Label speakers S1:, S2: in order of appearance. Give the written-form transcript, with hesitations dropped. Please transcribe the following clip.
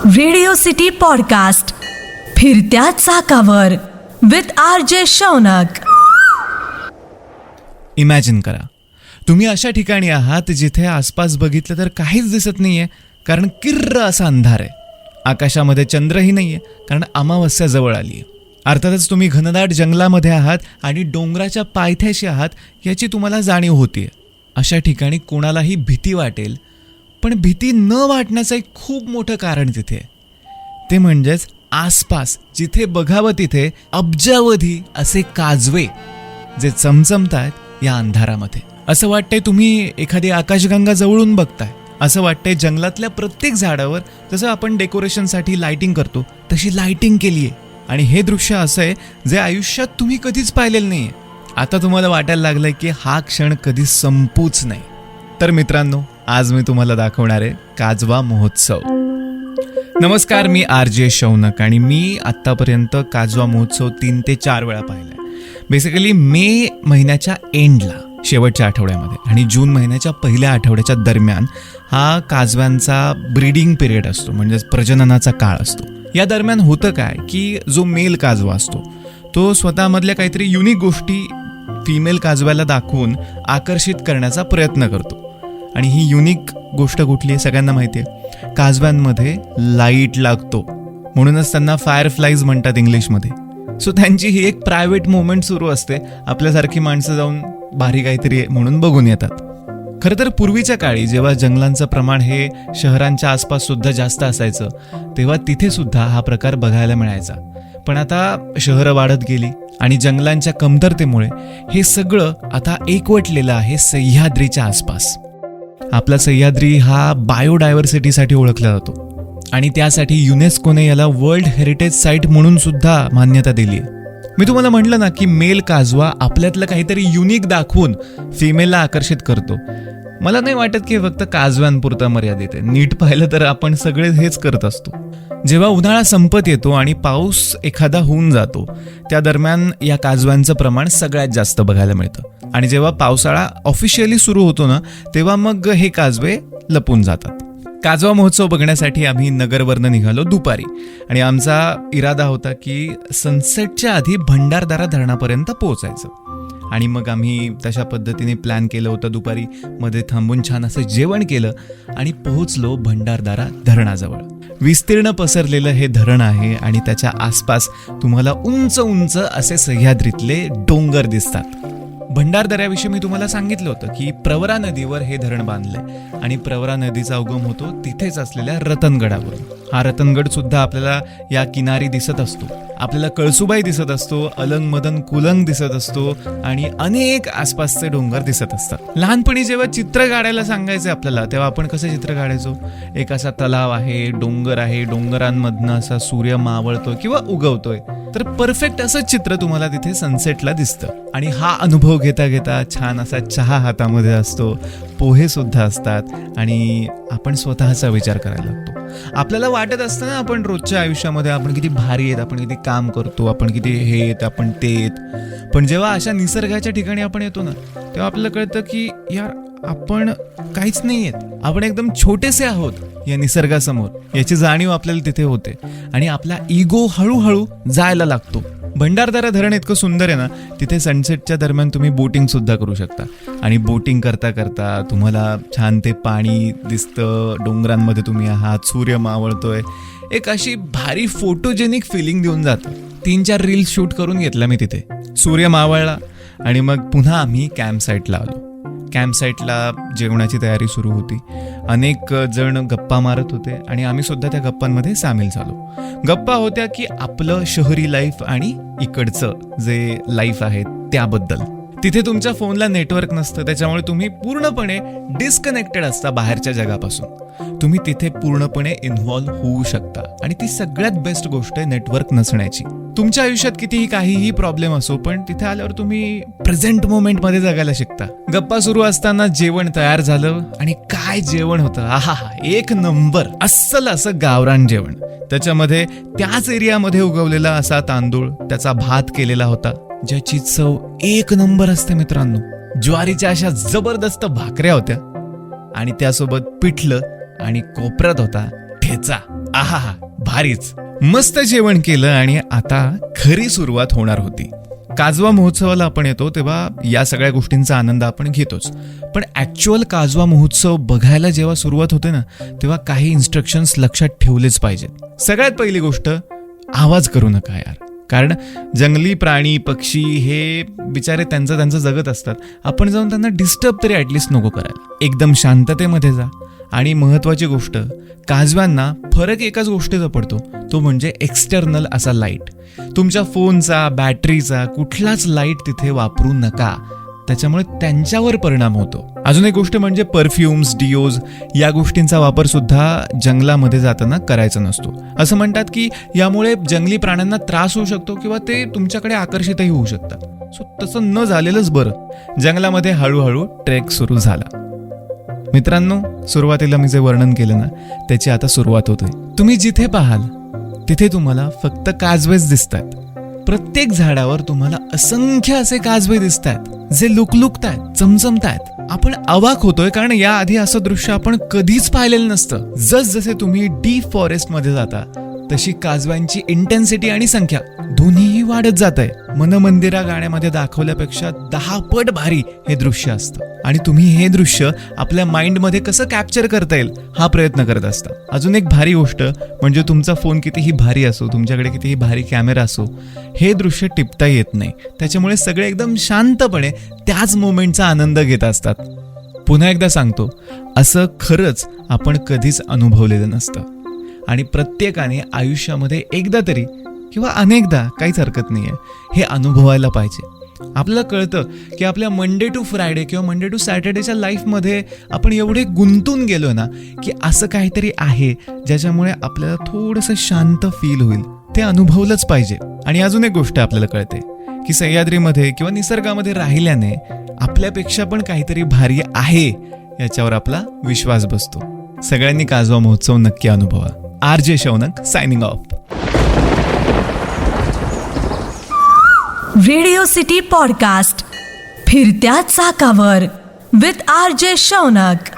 S1: Radio City podcast फिरत्या चाकावर with RJ Shaunak.
S2: Imagine करा, तुम्ही अशा ठिकाणी आहात जिथे आसपास बघितलं तर काहीच दिसत नाहीये, कारण किर्र असा अंधार आहे. आकाशामध्ये चंद्रही नाहीये, कारण अमावस्या जवळ आली आहे. अर्थातच तुम्ही घनदाट जंगलामध्ये आहात आणि डोंगराच्या पायथ्याशी आहात याची तुम्हाला जाणीव होतीये. अशा ठिकाणी कोणालाही भीती वाटेल, पण भीती न वाटण्याचं एक खूप मोठं कारण तिथे आहे. ते म्हणजेच आसपास जिथे बघावं तिथे अब्जावधी असे काजवे जे चमचमतायत या अंधारामध्ये. असं वाटतंय तुम्ही एखादी आकाशगंगा जवळून बघताय. असं वाटतंय जंगलातल्या प्रत्येक झाडावर जसं आपण डेकोरेशनसाठी लाइटिंग करतो तशी लाइटिंग केली आहे. आणि हे दृश्य असं आहे जे आयुष्यात तुम्ही कधीच पाहिलेलं नाहीये. आता तुम्हाला वाटायला लागलंय की हा क्षण कधी संपूच नाही. तर मित्रांनो, आज मी तुम्हाला दाखवणार आहे काजवा महोत्सव. नमस्कार, मी RJ शौनक आणि मी आत्तापर्यंत काजवा महोत्सव 3 ते 4 वेळा पाहिलाय. बेसिकली मे महिन्याच्या एंडला, शेवटच्या आठवड्यामध्ये, आणि जून महिन्याच्या पहिल्या आठवड्याच्या दरम्यान हा काजव्यांचा ब्रीडिंग पिरियड असतो, म्हणजेच प्रजननाचा काळ असतो. या दरम्यान होतं काय की जो मेल काजवा असतो तो स्वतःमधल्या काहीतरी युनिक गोष्टी फिमेल काजव्याला दाखवून आकर्षित करण्याचा प्रयत्न करतो. आणि ही युनिक गोष्ट कुठली आहे सगळ्यांना माहिती आहे, काजव्यांमध्ये लाईट लागतो, म्हणूनच त्यांना फायरफ्लाईज म्हणतात इंग्लिशमध्ये. सो त्यांची ही एक प्रायव्हेट मुवमेंट सुरू असते. आपल्यासारखी माणसं जाऊन भारी काहीतरी म्हणून बघून येतात. खरं तर पूर्वीच्या काळी जेव्हा जंगलांचं प्रमाण हे शहरांच्या आसपास सुद्धा जास्त असायचं तेव्हा तिथे सुद्धा हा प्रकार बघायला मिळायचा. पण आता शहरं वाढत गेली आणि जंगलांच्या कमतरतेमुळे हे सगळं आता एकवटलेलं आहे सह्याद्रीच्या आसपास. आपला सह्याद्री हा बायोडायव्हर्सिटीसाठी ओळखला जातो आणि त्यासाठी युनेस्कोने याला वर्ल्ड हेरिटेज साईट म्हणून सुद्धा मान्यता दिली आहे. मी तुम्हाला म्हटलं ना की मेल काजवा आपल्यातलं काहीतरी युनिक दाखवून फिमेलला आकर्षित करतो. मला नाही वाटत की फक्त काजव्यांपुरता मर्यादित आहे. नीट पाहिलं तर आपण सगळे हेच करत असतो. जेव्हा उन्हाळा संपत येतो आणि पाऊस एखादा होऊन जातो त्या दरम्यान या काजव्यांचं प्रमाण सगळ्यात जास्त बघायला मिळतं. आणि जेव्हा पावसाळा ऑफिशियली सुरू होतो ना तेव्हा मग हे काजवे लपून जातात. काजवा महोत्सव बघण्यासाठी आम्ही नगरवरनं निघालो दुपारी आणि आमचा इरादा होता की सनसेटच्या आधी भंडारदारा धरणापर्यंत पोहोचायचं. आणि मग आम्ही तशा पद्धतीने प्लॅन केलं होतं. दुपारी मध्ये थांबून छान असं जेवण केलं आणि पोहोचलो भंडारदारा धरणाजवळ. विस्तीर्ण पसरलेलं हे धरण आहे आणि त्याच्या आसपास तुम्हाला उंच उंच असे सह्याद्रीतले डोंगर दिसतात. भंडारदऱ्याविषयी मी तुम्हाला सांगितलं होतं की प्रवरा नदीवर हे धरण बांधलंय आणि प्रवरा नदीचा उगम होतो तिथेच असलेल्या रतनगडावरून. हा रतनगड सुद्धा आपल्याला या किनारी दिसत असतो. आपल्याला कळसुबाई दिसत असतो, अलंग मदन कुलंग दिसत असतो आणि अनेक आसपासचे डोंगर दिसत असतात. लहानपणी जेव्हा चित्र काढायला सांगायचं आपल्याला तेव्हा आपण कसं चित्र काढायचो, एक असा तलाव आहे, डोंगर आहे, डोंगरांमधनं असा सूर्य मावळतोय किंवा उगवतोय. तर परफेक्ट असं चित्र तुम्हाला तिथे सनसेटला दिसतं. आणि हा अनुभव घेता घेता छान असा चहा हातामध्ये असतो, पोहे सुद्धा असतात आणि आपण स्वतःचा विचार करायला लागतो. आपल्याला वाटत असतं ना आपण रोजच्या आयुष्यामध्ये आपण किती भारी आहेत, आपण किती काम करतो, आपण किती हे आहेत, आपण ते आहेत. पण जेव्हा अशा निसर्गाच्या ठिकाणी आपण येतो ना तेव्हा आपल्याला कळतं की यार आपण काहीच नाही आहेत, आपण एकदम छोटेसे आहोत या निसर्गासमोर. याची जाणीव आपल्याला तिथे होते आणि आपला इगो हळूहळू जायला लागतो. भंडारदरा धरण इतकं सुंदर आहे ना, तिथे सनसेटच्या दरम्यान तुम्ही बोटिंग सुद्धा करू शकता. आणि बोटिंग करता करता तुम्हाला छान ते पाणी दिसतं, डोंगरांमध्ये तुम्ही आहात, सूर्य मावळतोय. एक अशी भारी फोटोजेनिक फिलिंग देऊन जातं. 3-4 रील्स शूट करून घेतला मी तिथे. सूर्य मावळला आणि मग पुन्हा आम्ही कॅम्प साईटला आलो. कॅम्प साईटला जेवणाची तयारी सुरू होती. अनेक जण गप्पा मारत होते आणि आम्ही सुद्धा त्या गप्पांमध्ये सामील झालो. गप्पा होत्या की आपलं शहरी लाईफ आणि इकडचं जे लाईफ आहे त्याबद्दल. तिथे तुमच्या फोनला नेटवर्क नसतं, त्याच्यामुळे तुम्ही पूर्णपणे डिस्कनेक्टेड असता बाहेरच्या जगापासून. तुम्ही तिथे पूर्णपणे इन्व्हॉल्व होऊ शकता आणि ती सगळ्यात बेस्ट गोष्ट आहे नेटवर्क नसण्याची. तुमच्या आयुष्यात कितीही काहीही प्रॉब्लेम असो पण तिथे आल्यावर तुम्ही प्रेझेंट मोमेंट मध्ये जगायला शिकता. गप्पा सुरू असताना जेवण तयार झालं आणि काय जेवण होतं, आहा, एक नंबर, अस्सल असं गावरान जेवण. त्याच्यामध्ये त्याच एरियामध्ये उगवलेला असा तांदूळ, त्याचा भात केलेला होता ज्याची चव एक नंबर असते मित्रांनो. ज्वारीच्या अशा जबरदस्त भाकऱ्या होत्या आणि त्यासोबत पिठलं आणि कोपऱ्यात होता ठेचा. आहा, भारीच. मस्त जेवण केलं आणि आता खरी सुरुवात होणार होती. काजवा महोत्सवाला आपण येतो तेव्हा या सगळ्या गोष्टींचा आनंद आपण घेतोच, पण ऍक्च्युअल काजवा महोत्सव बघायला जेव्हा सुरुवात होते ना, तेव्हा काही इन्स्ट्रक्शन्स लक्षात ठेवलेच पाहिजेत. सगळ्यात पहिली गोष्ट, आवाज करू नका यार. कारण जंगली प्राणी पक्षी हे बिचारे त्यांचं जगत असतात. आपण जाऊन त्यांना डिस्टर्ब तरी ऍटलिस्ट नको करायला. एकदम शांततेमध्ये जा. आणि महत्वाची गोष्ट, काजव्यांना फरक एकाच गोष्टीचा पडतो, तो म्हणजे एक्सटर्नल असा लाईट. तुमच्या फोनचा, बॅटरीचा कुठलाच लाईट तिथे वापरू नका, त्याच्यामुळे त्यांच्यावर परिणाम होतो. अजून एक गोष्ट म्हणजे परफ्युम्स, डिओज या गोष्टींचा वापर सुद्धा जंगलामध्ये जाताना करायचा नसतो. असं म्हणतात की यामुळे जंगली प्राण्यांना त्रास होऊ शकतो किंवा ते तुमच्याकडे आकर्षितही होऊ शकतात. सो तसं न झालेलंच बरं. जंगलामध्ये हळूहळू ट्रेक सुरू झाला. मित्रांनो, सुरुवातीला मी जे वर्णन केलं ना, त्याची आता सुरुवात होते. तुम्ही जिथे पाहाल तिथे तुम्हाला फक्त काजवेच दिसतात. प्रत्येक झाडावर तुम्हाला असंख्य असे काजवे दिसतात जे लुकलुकतायत, चमचमतायत. आपण अवाक होतोय कारण याआधी असं दृश्य आपण कधीच पाहिलेलं नसतं. जसजसे तुम्ही डीप फॉरेस्ट मध्ये जाता तशी काजव्यांची इंटेन्सिटी आणि संख्या दोन्हीही वाढत जात आहे. मनमंदिरा गाण्यामध्ये दाखवल्यापेक्षा 10 पट भारी हे दृश्य असतं आणि तुम्ही हे दृश्य आपल्या माइंडमध्ये कसं कॅप्चर करता येईल हा प्रयत्न करत असता. अजून एक भारी गोष्ट म्हणजे तुमचा फोन कितीही भारी असो, तुमच्याकडे कितीही भारी कॅमेरा असो, हे दृश्य टिपता येत नाही. त्याच्यामुळे सगळे एकदम शांतपणे त्याच मोमेंटचा आनंद घेत असतात. पुन्हा एकदा सांगतो, असं खरंच आपण कधीच अनुभवलेलं नसतं आणि प्रत्येकाने आयुष्यामध्ये एकदा तरी किंवा अनेकदा, काहीच हरकत नाहीये, हे अनुभवायला पाहिजे. आपल्याला कळतं की आपल्या मंडे टू फ्रायडे किंवा मंडे टू सॅटर्डेच्या लाईफमध्ये आपण एवढे गुंतून गेलो ना की असं काहीतरी आहे ज्याच्यामुळे आपल्याला थोडंसं शांत फील होईल. ते अनुभवलंच पाहिजे. आणि अजून एक गोष्ट आपल्याला कळते की सह्याद्रीमध्ये किंवा निसर्गामध्ये राहिल्याने आपल्यापेक्षा पण काहीतरी भारी आहे याच्यावर आपला विश्वास बसतो. सगळ्यांनी काजवा महोत्सव नक्की अनुभवा. RJ Shaunak signing off.
S1: Radio City podcast फिरत्या चाकावर विथ आरजे शौनक.